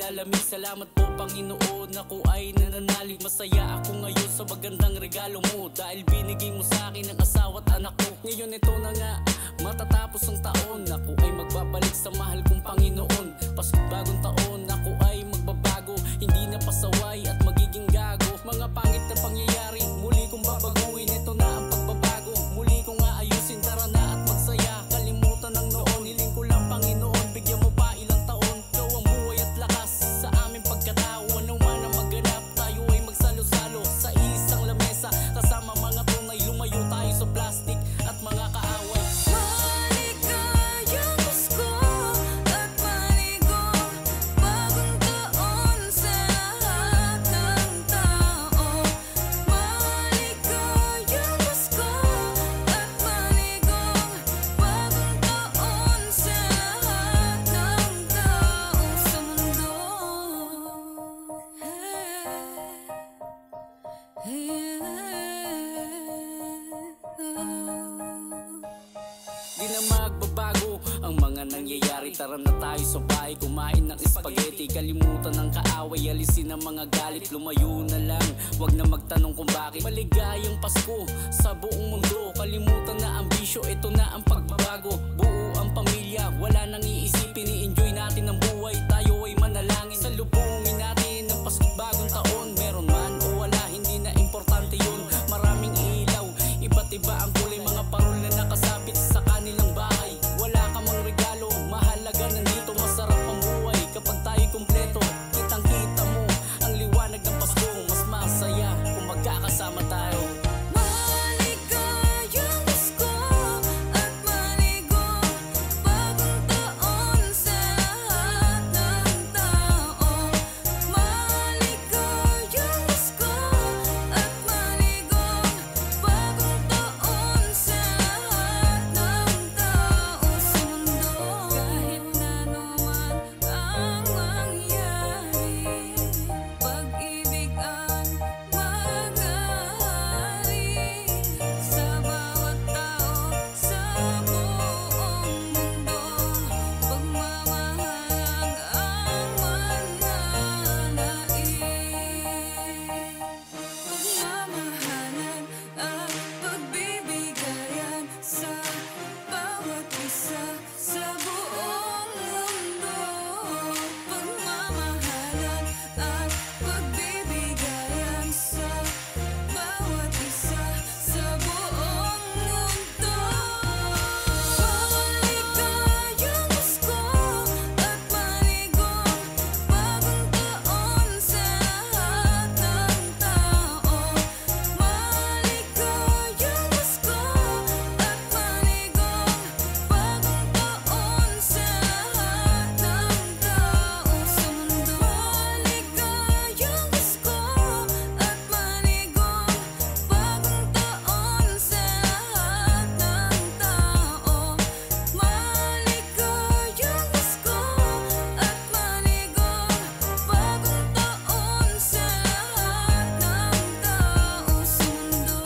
nilalamig. Salamat po Panginoon, ako ay nananalig. Masaya ako ngayon sa magandang regalo mo, dahil binigay mo sa akin ang asawa at anak ko. Ngayon ito na nga, matatapos ang taon, ako ay magbabalik sa mahal kong Panginoon. Pasko bagong taon, ako ay magbabago, hindi na pasaway at magiging gago. Mga pangit na pangyayari, muli kong babaguhin. Ito na ang pagbabago, muli kong aayusin. Tara na at magsaya, kalimutan ng noon. Hiling ko lang Panginoon, bigyan mo pa ilang taon. Ikaw ang buhay at lakas sa aming pagkatao. Ano man ang maganap, tayo ay magsalo-salo sa isang lamesa, kasama mga tunay. Lumayo tayo sa plastic at mga kaaway. Maligayang Pasko at maligong bagong taon sa lahat ng tao. Maligayang Pasko at maligong bagong taon sa lahat ng tao sa mundo. Di na magbabago ang mga nangyayari. Tara na tayo sa bahay, kumain ng spaghetti. Kalimutan ng kaaway, alisin ang mga galit. Lumayo na lang, wag na magtanong kung bakit. Maligayang Pasko sa buong mundo. Kalimutan na ang bisyo, ito na ang pagbabago. Buo ang pamilya, wala nang iisipin. I-enjoy natin ang buhay, tayo ay manalangin. Salubungin natin ang Pasko bagong taon. Meron man o wala, hindi na importante yun. Maraming ilaw, iba't iba ang kulay. Mga parol na nakasabit sa kanilang bahay. Wala ka mang regalo, mahalaga nandito. Masarap ang buhay kapag tayo kumpleto. Kitang kita mo ang liwanag ng Pasko. Mas masaya kung magkakasama tayo. Maligayang Pasko at maligong bagong taon sa lahat ng tao. Maligayang Pasko at maligong bagong taon sa lahat ng tao sa mundo. Kahit na naman ang mangyari, pag-ibig ang maghahari sa bawat tao sa buong mundo. Pagmamahal ang mananais. Pagmamahalan at pagbibigayan sa bawat isa sa buong mundo. Pagmamahalan at pagbibigayan sa bawat isa sa buong mundo. Maligayang Pasko at maligong bagong taon sa lahat ng tao. Maligayang Pasko at maligong bagong taon sa lahat ng tao sa mundo. Maligayang Pasko at maligong bagong taon sa lahat ng tao. Maligayang Pasko at maligong bagong taon sa lahat ng tao sa mundo.